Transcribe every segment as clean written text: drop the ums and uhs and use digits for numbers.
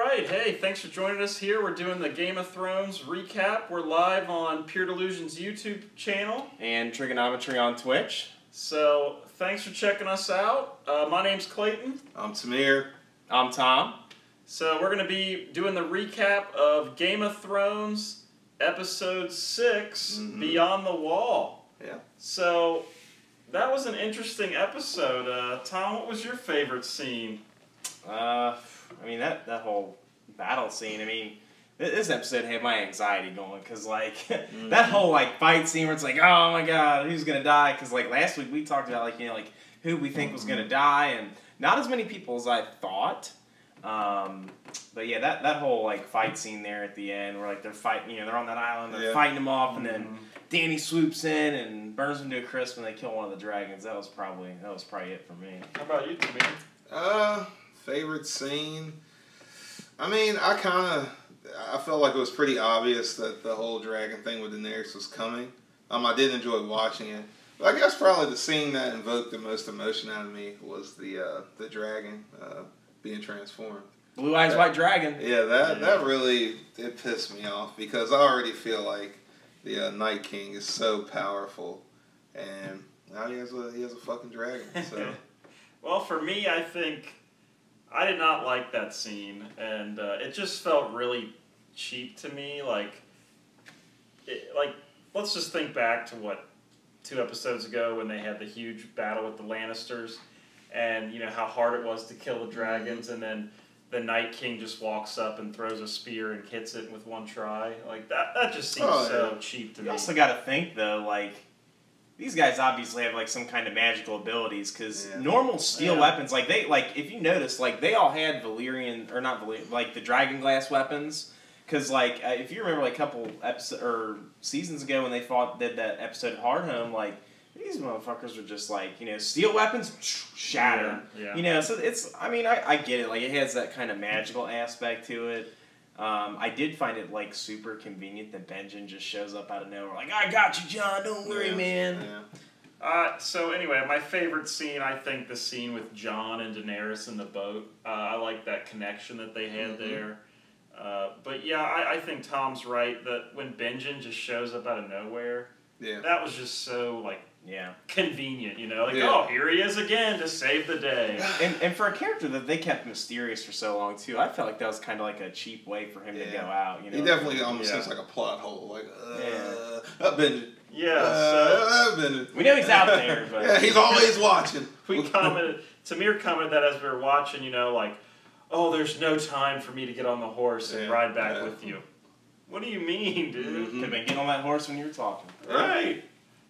right, hey, thanks for joining us here. We're doing the Game of Thrones recap. We're live on Pure Delusion's YouTube channel. And Trigonometry on Twitch. So, thanks for checking us out. My name's Clayton. I'm Tamir. I'm Tom. So, we're going to be doing the recap of Game of Thrones Episode 6, Beyond the Wall. Yeah. So, that was an interesting episode. Tom, what was your favorite scene? I mean, that whole battle scene, I mean, this episode had my anxiety going, because, like, that whole, like, fight scene where it's like, oh my god, who's gonna die? Because, like, last week we talked about, like, you know, like, who we think was gonna die, and not as many people as I thought. But yeah, that whole, like, fight scene there at the end, where, like, they're fighting, you know, they're on that island, they're fighting them off, and then Dany swoops in and burns them to a crisp when they kill one of the dragons. That was probably it for me. How about you, Tamir? Favorite scene? I mean, I felt like it was pretty obvious that the whole dragon thing with Daenerys was coming. I did enjoy watching it. But I guess probably the scene that invoked the most emotion out of me was the dragon being transformed. Blue Eyes White Dragon. Yeah, that really, it pissed me off, because I already feel like the Night King is so powerful, and now he has a fucking dragon. So. Well, for me, I think I did not like that scene, and it just felt really cheap to me. Like, let's just think back to 2 episodes ago when they had the huge battle with the Lannisters, and you know how hard it was to kill the dragons, and then the Night King just walks up and throws a spear and hits it with one try. Like that just seems so cheap to me. You also got to think though, like, these guys obviously have, like, some kind of magical abilities, because normal steel weapons, like, if you notice, like, they all had Valyrian, or not Valyrian, like, the dragon glass weapons, because, like, if you remember, like, a couple seasons ago when they did that episode Hardhome, like, these motherfuckers were just, like, you know, steel weapons, shatter. Yeah. You know, so it's, I mean, I get it, like, it has that kind of magical aspect to it. I did find it, like, super convenient that Benjen just shows up out of nowhere, like, I got you, John, don't worry, man. Yeah. So anyway, my favorite scene, I think the scene with Jon and Daenerys in the boat. I like that connection that they had there. But yeah, I think Tom's right that when Benjen just shows up out of nowhere, that was just so, like, convenient, you know? Like, oh, here he is again to save the day. And for a character that they kept mysterious for so long, too, I felt like that was kind of like a cheap way for him to go out, you know? He definitely almost seems like a plot hole. Like, Benjen. Benjen. We know he's out there, but... Yeah, he's always watching. Tamir commented that as we were watching, you know, like, oh, there's no time for me to get on the horse and ride back with you. What do you mean, dude? Could have been getting on that horse when you were talking. Right.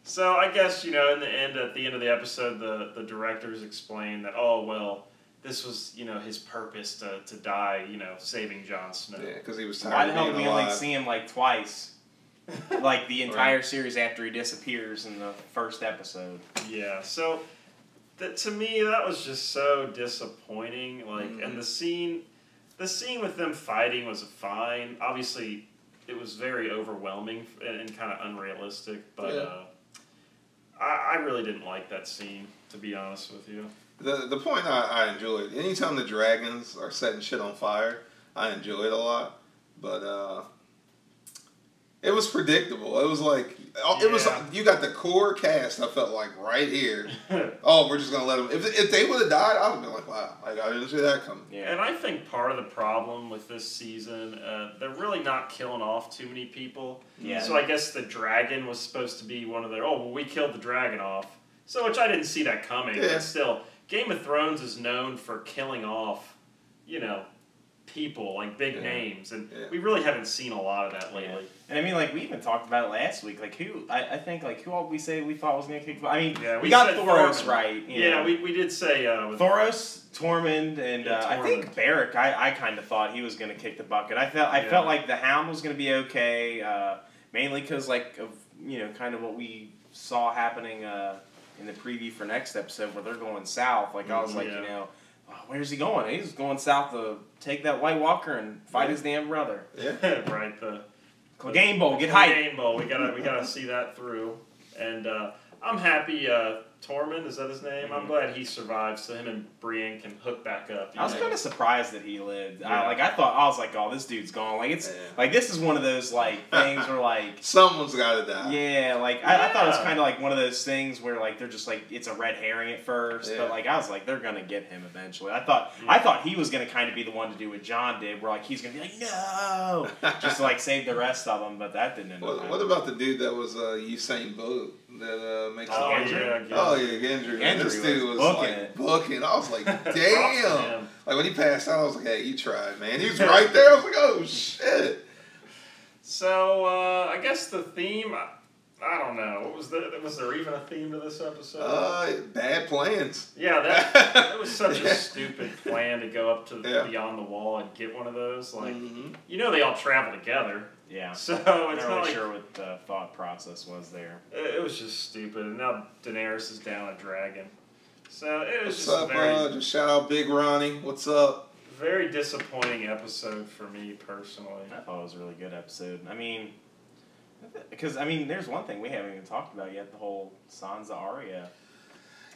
So I guess, you know, at the end of the episode, the directors explained that, oh, well, this was, you know, his purpose to die, you know, saving Jon Snow. Yeah, because he was tired Why the of hell being did we alive. only see him, like, twice? Like, the entire series after he disappears in the first episode. Yeah, so to me, that was just so disappointing. Like, and the scene with them fighting was fine. Obviously, it was very overwhelming and kind of unrealistic, but I really didn't like that scene, to be honest with you. The point I enjoyed, anytime the dragons are setting shit on fire, I enjoy it a lot. But it was predictable. It was like, you got the core cast, I felt like, right here. Oh, we're just going to let them. If they would have died, I would have been like, wow, I didn't see that coming. Yeah. And I think part of the problem with this season, they're really not killing off too many people. Yeah. So I guess the dragon was supposed to be one of their, we killed the dragon off. So, which I didn't see that coming. Yeah. But still, Game of Thrones is known for killing off, you know, people, like big names. And we really haven't seen a lot of that lately. And I mean, like, we even talked about it last week. Like, I think, like, who all we say we thought was going to kick... I mean, we got Thoros right. You know. We did say... Thoros, Tormund, and Tormund. I think Beric, I kind of thought he was going to kick the bucket. I felt like the Hound was going to be okay, mainly because, like, of, you know, kind of what we saw happening in the preview for next episode where they're going south. Like, I was like, you know... Where's he going? He's going south to take that White Walker and fight his damn brother. Yeah, right. The Clegane Bowl, get hyped. Clegane Bowl, we gotta see that through. And I'm happy Tormund, is that his name? Mm-hmm. I'm glad he survived, so him and Brienne can hook back up. I was kind of surprised that he lived. Yeah. I was like, oh, this dude's gone. Like it's like this is one of those like things where like someone's got to die. yeah, like I thought it was kind of like one of those things where like they're just like it's a red herring at first, but like I was like they're gonna get him eventually. I thought he was gonna kind of be the one to do what John did, where like he's gonna be like no, just to like save the rest of them, but that didn't end up happening. What about the dude that was Usain Bolt that makes Gendry? Gendry. Gendry This dude was booking like it. booking. I was like, Props to damn. him. Like when he passed out, I was like, hey, you tried, man. He was right there. I was like, oh shit. So I guess the theme. I don't know. What was there even a theme to this episode? Bad plans. Yeah, that was such a stupid plan to go up to Beyond the Wall and get one of those. Like, they all travel together. Yeah. So it's I'm not not like sure what the thought process was there. it was just stupid. And now Daenerys is down a dragon. So it was What's just up? very, Just shout out Big Ronnie. What's up? very disappointing episode for me personally. I thought it was a really good episode. I mean, because there's one thing we haven't even talked about yet: the whole Sansa Arya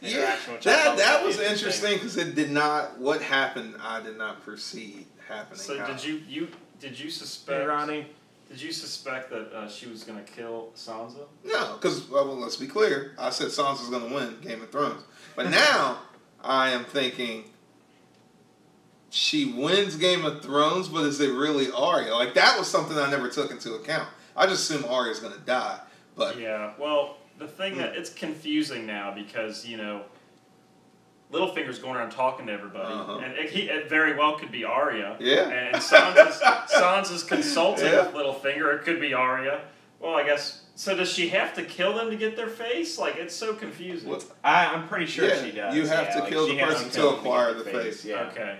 interaction. Which I thought that was interesting because it did not. What happened? I did not foresee happening. So did you suspect? Hey, Ronnie. Did you suspect that she was going to kill Sansa? No, because let's be clear. I said Sansa's going to win Game of Thrones, but now I am thinking she wins Game of Thrones, but is it really Arya? Like that was something I never took into account. I just assume Arya's going to die. But yeah, well, the thing that it's confusing now because Littlefinger's going around talking to everybody, and it very well could be Arya. Yeah. And Sansa's consulting with Littlefinger. It could be Arya. Well, I guess. So does she have to kill them to get their face? Like it's so confusing. Well, I'm pretty sure she does. You have to kill the person to acquire the face. Yeah. Okay.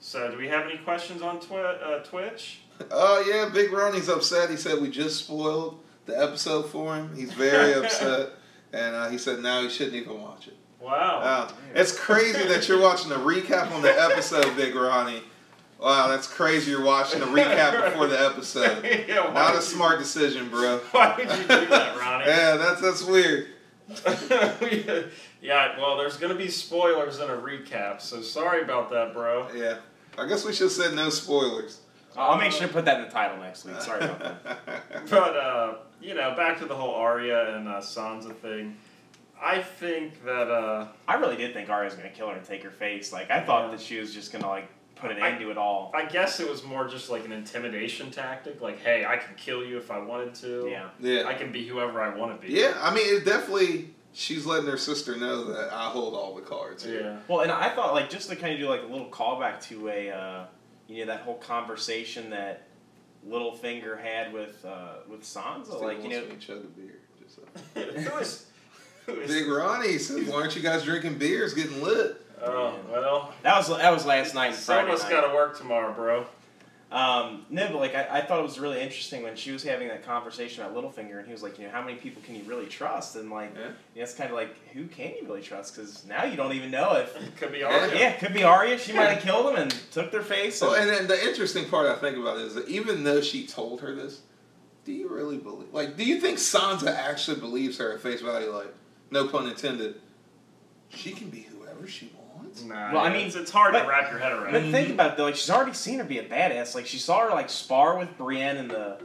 So do we have any questions on Twitch? Yeah, Big Ronnie's upset. He said we just spoiled the episode for him. He's very upset, and he said now he shouldn't even watch it. Wow. It's crazy that you're watching a recap on the episode, Big Ronnie. Wow, that's crazy you're watching a recap before the episode. Yeah, Not a smart decision, bro. Why would you do that, Ronnie? Yeah, that's weird. Yeah, well, there's going to be spoilers in a recap, so sorry about that, bro. Yeah. I guess we should have said no spoilers. I'll make sure to put that in the title next week. Sorry about that. But, back to the whole Arya and Sansa thing. I think that I really did think Arya was going to kill her and take her face. Like, I thought that she was just going to, like, put an end to it all. I guess it was more just like an intimidation tactic. Like, hey, I can kill you if I wanted to. Yeah. I can be whoever I want to be. Yeah, I mean, it definitely, she's letting her sister know that I hold all the cards here. Yeah. Well, and I thought, like, just to kind of do, like, a little callback to that whole conversation that Littlefinger had with Sansa. Still like, wants me to chug a beer. Just Who is Big Ronnie says, why aren't you guys drinking beers, getting lit? Oh, well. That was last night and Some Friday of us night. got to work tomorrow, bro. No, but like I thought it was really interesting when she was having that conversation about Littlefinger, and he was like, how many people can you really trust? And like, it's kind of like, who can you really trust? Because now you don't even know if It could be Arya. yeah, it could be Arya. She might have killed him and took their face. Well, and then the interesting part I think about is that even though she told her this, do you really believe? Like, do you think Sansa actually believes her at face value? Like, no pun intended. She can be whoever she wants. Nah, Well, I mean, it's hard to but- wrap your head around. But think about it though, like she's already seen her be a badass. Like she saw her like spar with Brienne in the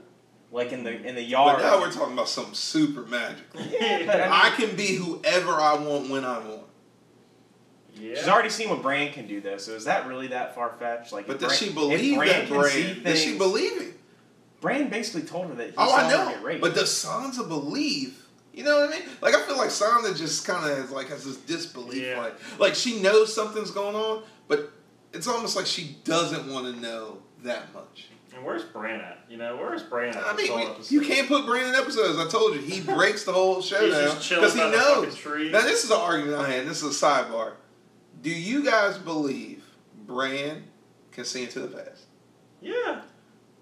yard. But now we're talking about something super magical. Yeah, but I can be whoever I want when I want. Yeah. she's already seen what Bran can do though. So is that really that far fetched? Like, But if does Bran- she believe if that can see Bran? Does she things- believe it? Bran basically told her that he Oh, saw I her know. get raped. But does Sansa believe? You know what I mean? Like, I feel like Sansa just kind of has this disbelief. Yeah. Like she knows something's going on, but it's almost like she doesn't want to know that much. And where's Bran at? Where's Bran at? I this whole mean, episode? you can't put Bran in episodes. I told you. He breaks the whole show He's down just chilling because he by the fucking knows. tree. Now, this is an argument I had. This is a sidebar. Do you guys believe Bran can see into the past? Yeah.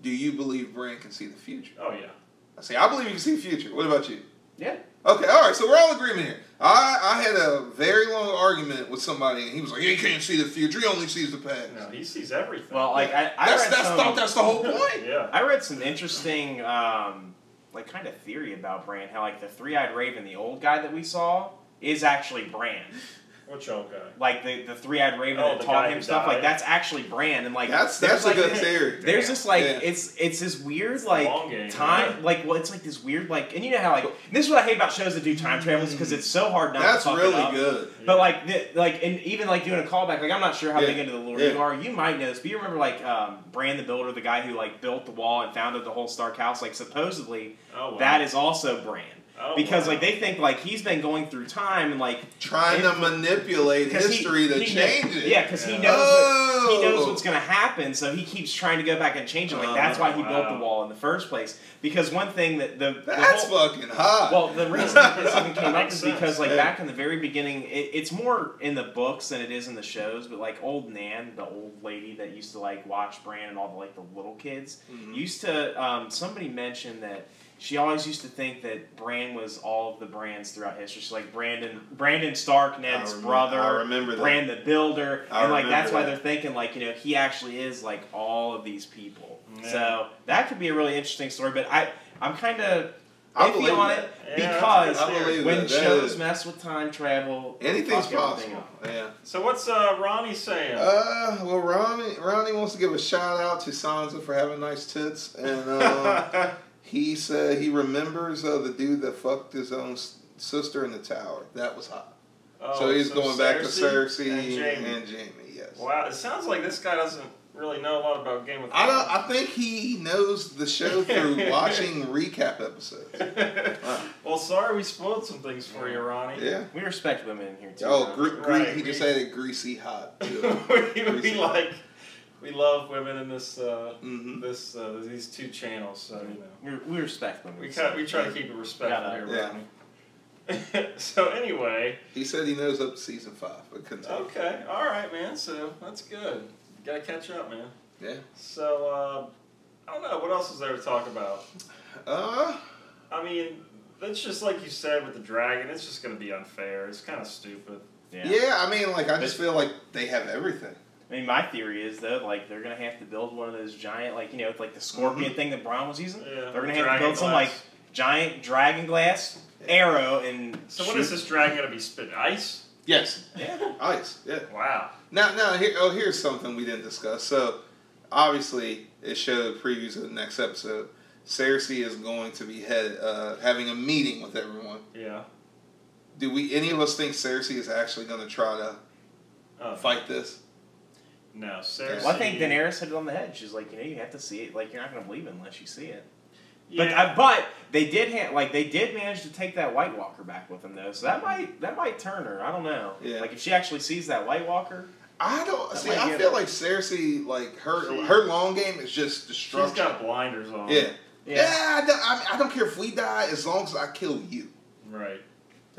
Do you believe Bran can see the future? Oh, yeah. I say, I believe he can see the future. What about you? yeah. Okay, all right, so we're all in agreement here. I had a very long argument with somebody, and he was like, he can't see the future. He only sees the past. No, he sees everything. Well, like I That's the whole point. Yeah. I read some interesting like kind of theory about Bran. How like the three-eyed raven, the old guy that we saw, is actually Bran. Which old guy? Like the three-eyed raven Oh, that the taught guy him who stuff. died? Like that's actually Bran, and like That's there's, a like, good theory. There's this like Yeah. it's this weird It's a like long game, time right? like well it's like this weird like and you know how like this is what I hate about shows that do time travels because it's so hard not That's to fuck really it up. good. But like and even like doing a callback, like I'm not sure how Yeah. big into the lore Yeah. you are. You might know this, but you remember like Bran the Builder, the guy who like built the wall and founded the whole Stark House. Like supposedly Oh, wow. that is also Bran Oh, because wow. like they think like he's been going through time and like Trying to manipulate 'cause history to he change it. Yeah, because he Yeah. knows he knows what's going to happen, so he keeps trying to go back and change it. Like that's why he built wow. the wall in the first place. Because one thing that the That's whole, fucking hot. well, the reason that this even came up Makes is sense. because, like, Yeah. back in the very beginning, it's more in the books than it is in the shows. But like, old Nan, the old lady that used to like watch Bran and all the like the little kids, used to. Somebody mentioned that she always used to think that Bran was all of the Brans throughout history. She's like Brandon Stark, Ned's brother, I remember that. Bran the Builder, I and like that's remember why that. they're thinking like he actually is like all of these people. Yeah. So that could be a really interesting story. But I'm kind of I iffy believe on that. it Yeah, because I believe when that. shows That mess with time travel, they Anything's fuck everything possible. up. Yeah. So what's Ronnie saying? Well, Ronnie wants to give a shout out to Sansa for having nice tits, and he said he remembers the dude that fucked his own sister in the tower. That was hot. Oh, so he's going back to Cersei and Jaime. Yes. Wow, it sounds like this guy doesn't really know a lot about Game of I Thrones. don't. I think he knows the show through watching recap episodes. Well, sorry we spoiled some things for you, Ronnie. Yeah. We respect women in here too. Oh, Ron. Right, he just we- had it greasy hot. Too. we love women in this Mhm. these two channels. So you know, We respect women. we try to keep it respectful here, Yeah. Ronnie. So anyway, He said he knows up to season 5, but couldn't tell. okay, all right, man. So that's good. You gotta catch up, man. Yeah. So I don't know what else is there to talk about. I mean, that's just like you said with the dragon. It's just gonna be unfair. It's kind of stupid. Yeah. I mean, like I just feel like they have everything. I mean, my theory is though, like they're gonna have to build one of those giant, like like the scorpion thing that Braun was using. Yeah, They're gonna have to dragon build some glass. like giant dragon glass arrow and. So what is this dragon gonna be spitting? Ice? Yes. Yeah. Ice. Yeah. Wow. Now here's something we didn't discuss. So, obviously, it showed previews of the next episode. Cersei is going to be having a meeting with everyone. Yeah. Do any of us think Cersei is actually going to try to fight this? No, Cersei. Well, I think Daenerys hit it on the head. She's like, you have to see it. Like, you're not gonna believe it unless you see it. Yeah. But they did they did manage to take that White Walker back with them though, so that might turn her. I don't know. Yeah. Like if she actually sees that White Walker. I don't That see. might I get feel her. like Cersei, like her long game is just destruction. She's got blinders on. Yeah. I don't care if we die as long as I kill you. Right.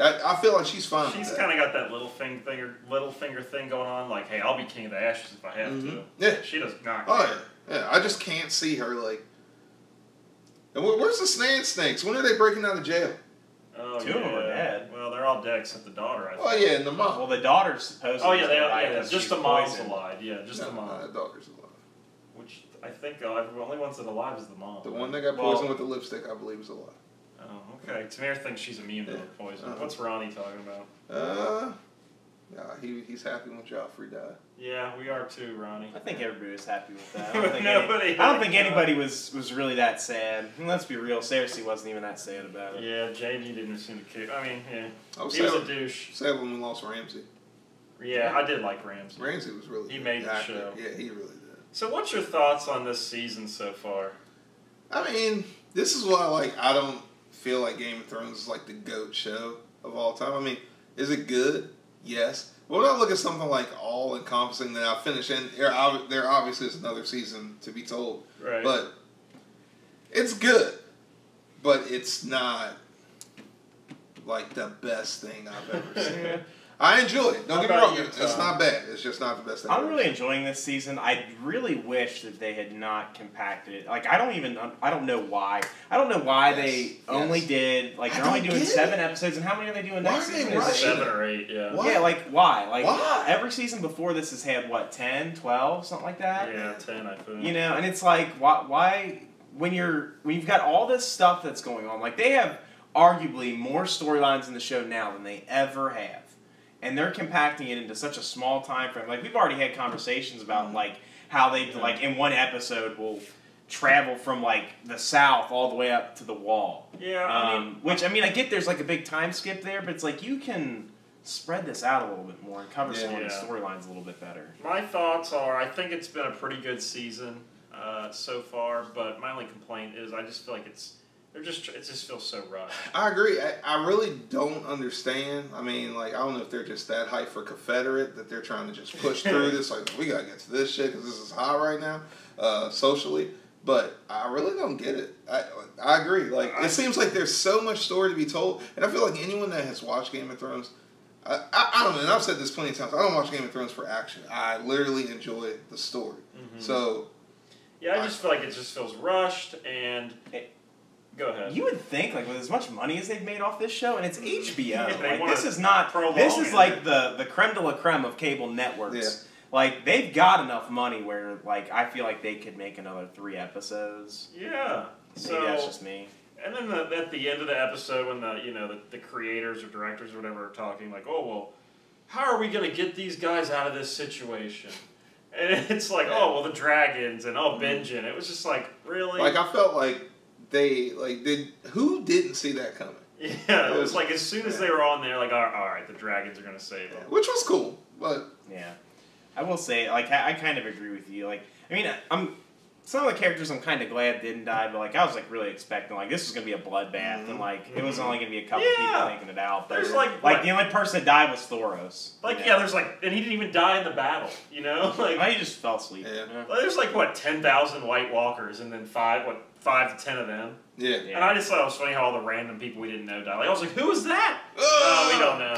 I feel like she's fine. She's with that. kind of got that little finger thing going on. Like, hey, I'll be king of the ashes if I have to. Yeah. She does not. Oh care. yeah. I just can't see her like. And where's the Sand Snakes? When are they breaking out of jail? Oh, Two of them are dead. Well, they're all dead except the daughter. I think. Oh yeah, and the mom. Well, the daughter's supposed. Oh yeah, they are. died Yeah, 'cause just she's the mom's poisoned. alive. Yeah, just the mom. The daughter's alive. Which I think the only one's that alive is the mom. The one that got poisoned with the lipstick, I believe, is alive. Oh, okay. Tamir thinks she's immune to the poison. What's Ronnie talking about? Yeah, he's happy when Joffrey died. Yeah, we are too, Ronnie. I think everybody was happy with that. I don't think, Nobody I don't think had- anybody was really that sad. And let's be real, Cersei wasn't even that sad about it. Yeah, Jamie didn't seem to care. I mean, yeah, I was he was a sad, douche. sad when we lost Ramsay. Yeah, I did like Ramsay. Ramsay was really He good made the actor. show. Yeah, he really did. So, what's your thoughts on this season so far? I mean, this is why I don't feel like Game of Thrones is like the GOAT show of all time. I mean, is it good? Yes. But when I look at something like all encompassing that I finish, and there obviously is another season to be told. Right. But it's good. But it's not like the best thing I've ever seen. I enjoy it. Don't How get me about wrong. you, It's Tom? not bad. It's just not the best thing. I'm I've really ever enjoying this season. I really wish that they had not compacted it. Like I don't know why. I don't know why they only did like I they're only don't doing get 7 episodes, and how many are they doing Why next are they season? Is it rushing? 7 or 8, yeah. Why? Yeah, like why? Like Why? every season before this has had what 10, 12, something like that. Yeah, 10, I think. You know, and it's like why when you've got all this stuff that's going on, like they have arguably more storylines in the show now than they ever have. And they're compacting it into such a small time frame. Like, we've already had conversations about, like, how they, like, in one episode will travel from, like, the South all the way up to the Wall. Yeah, which, I mean, I get there's, like, a big time skip there, but it's like, you can spread this out a little bit more and cover some of the storylines a little bit better. My thoughts are, I think it's been a pretty good season so far, but my only complaint is I just feel like it just feels so rushed. I agree. I really don't understand. I mean, like, I don't know if they're just that hyped for Confederate that they're trying to just push through this. Like, we got to get to this shit because this is hot right now, socially. But I really don't get it. I agree. Like, it seems like there's so much story to be told. And I feel like anyone that has watched Game of Thrones, I don't know, and I've said this plenty of times, I don't watch Game of Thrones for action. I literally enjoy the story. Mm-hmm. So... yeah, I just feel like it just feels rushed, and... Go ahead. You would think, like, with as much money as they've made off this show, and it's HBO, Yeah, like, this is not... This is, like, the creme de la creme of cable networks. Yeah. Like, they've got enough money where, like, I feel like they could make another 3 episodes. Yeah. Maybe that's just me. And then at the end of the episode, when the creators or directors or whatever are talking, like, oh, well, how are we going to get these guys out of this situation? And it's like, oh, well, the dragons and, Benjen. It was just like, really? Like, I felt like who didn't see that coming? Yeah, it was like, as soon as they were on there, like, all right, the dragons are going to save them. Which was cool, but... yeah. I will say, like, I kind of agree with you. Like, I mean, some of the characters I'm kind of glad didn't die, but, like, I was, like, really expecting, like, this was going to be a bloodbath, and, like, it was only going to be a couple people making it out. But, there's, the only person that died was Thoros. Like, there's, like, and he didn't even die in the battle, you know? Like, he just fell asleep. Yeah. There's, like, 10,000 White Walkers, and then 5 to 10 of them. Yeah. And I just thought it was funny how all the random people we didn't know died. Like, I was like, who was that? We don't know.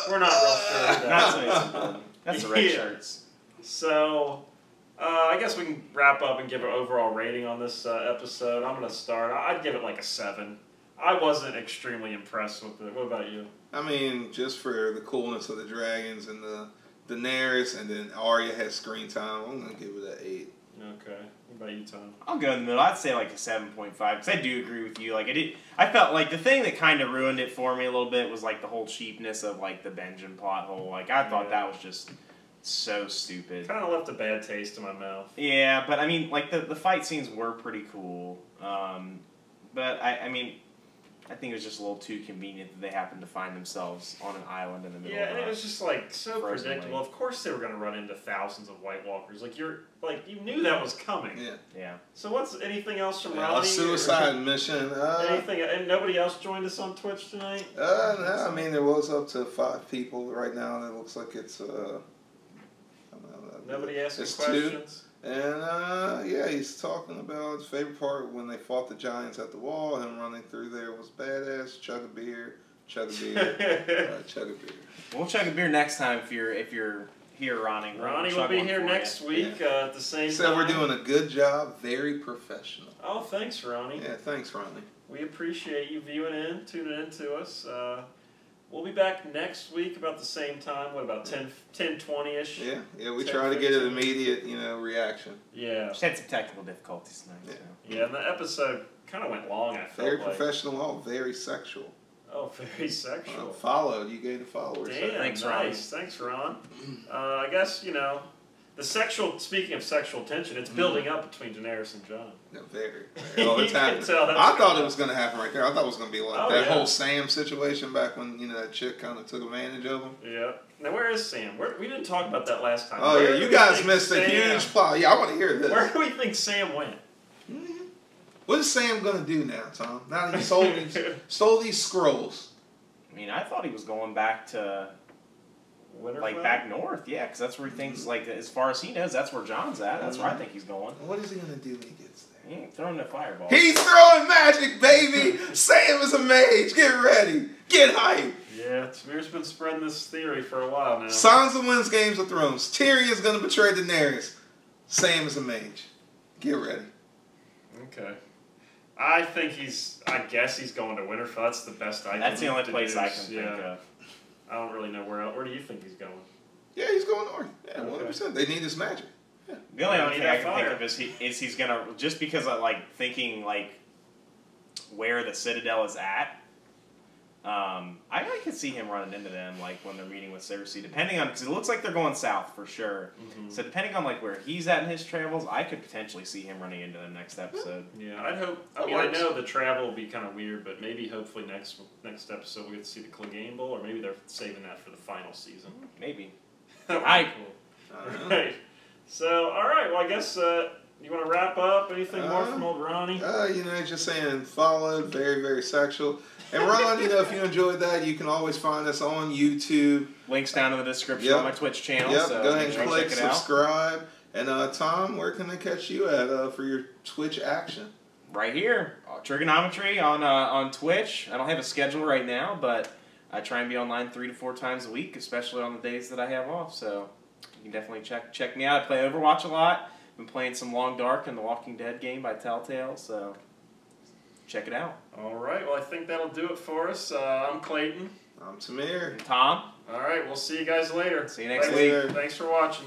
We're not real sure. Not so important. That's the red shirts. So, I guess we can wrap up and give an overall rating on this episode. I'm going to start. I'd give it like a 7. I wasn't extremely impressed with it. What about you? I mean, just for the coolness of the dragons and the Daenerys, and then Arya has screen time, I'm going to give it an 8. Okay. What about you, Tom? I'll go in the middle. I'd say like a 7.5 because I do agree with you. Like I felt like the thing that kind of ruined it for me a little bit was like the whole cheapness of like the Benjen plot hole. Like I thought that was just so stupid. Kind of left a bad taste in my mouth. Yeah, but I mean, like the fight scenes were pretty cool. But I mean, I think it was just a little too convenient that they happened to find themselves on an island in the middle. Yeah, of and it was just like so predictable. lake. Of course, they were going to run into thousands of White Walkers. Like you knew that was coming. Yeah. So what's anything else from A Ronnie? suicide mission. Anything? And nobody else joined us on Twitch tonight. No, I mean there was up to 5 people right now, and it looks like it's Nobody asking it's questions. 2. And yeah, he's talking about his favorite part when they fought the giants at the wall. Him running through there was badass. Chug a beer, chug a beer, chug a beer. We'll chug a beer next time if you're here, Ronnie. Ronnie will be here next week at the same time. Said we're doing a good job, very professional. Oh, thanks, Ronnie. Yeah, thanks, Ronnie. We appreciate you tuning in to us. We'll be back next week about the same time. What, about 10:20ish? Yeah, we try to get an immediate, reaction. Yeah. Just had some technical difficulties tonight. Yeah, and the episode kind of went long, I felt very like. Professional, all very sexual. Oh, very sexual. Followed. You gained a follower. Damn, thanks, nice. Ron. Thanks, Ron. I guess, speaking of sexual tension, it's building up between Daenerys and Jon. No, very. Oh, it's happening. I thought it was going to happen right there. I thought it was going to be like that whole Sam situation back when, that chick kind of took advantage of him. Yeah. Now, where is Sam? We didn't talk about that last time. Oh, yeah. You guys missed a huge plot. Yeah, I want to hear this. Where do we think Sam went? What is Sam going to do now, Tom? Now that he stole these scrolls. I mean, I thought he was going back to... Winterfell? back north, yeah, because that's where he thinks, as far as he knows, that's where John's at. That's where I think he's going. What is he going to do when he gets there? He ain't throwing the fireball. He's throwing magic, baby! Sam is a mage! Get ready! Get hype! Yeah, Tamir's been spreading this theory for a while now. Sansa wins Games of Thrones. Tyrion is going to betray Daenerys. Sam is a mage. Get ready. Okay. I guess he's going to Winterfell. That's the best I can That's the only deduce. place I can think of. I don't really know where else. Where do you think he's going? Yeah, he's going north. Yeah, 100%. They need his magic. Yeah. The only other thing I can think of is he's going to, just because I like thinking like where the Citadel is at, I could see him running into them like when they're meeting with Cersei, depending on because it looks like they're going south for sure. Mm-hmm. So depending on like where he's at in his travels, I could potentially see him running into them next episode. Yeah, I'd hope. I That mean, I works. know the travel will be kind of weird, but maybe hopefully next episode we get to see the Clegane Bowl, or maybe they're saving that for the final season. Maybe. That would be I- cool. I don't know. Right. So, all right. Well, I guess you want to wrap up. Anything more from old Ronnie? Just saying, followed, very, very sexual. And Ron, if you enjoyed that, you can always find us on YouTube. Links down in the description Yep. on my Twitch channel. Yep, So go ahead make and sure you click check it out. subscribe. And Tom, where can they catch you at for your Twitch action? Right here, Trigonometry on Twitch. I don't have a schedule right now, but I try and be online 3 to 4 times a week, especially on the days that I have off. So you can definitely check me out. I play Overwatch a lot. Been playing some Long Dark and the Walking Dead game by Telltale. So check it out. All right. Well, I think that'll do it for us. I'm Clayton. I'm Tamir. And Tom. All right. We'll see you guys later. See you next Thanks- week. Later. Thanks for watching.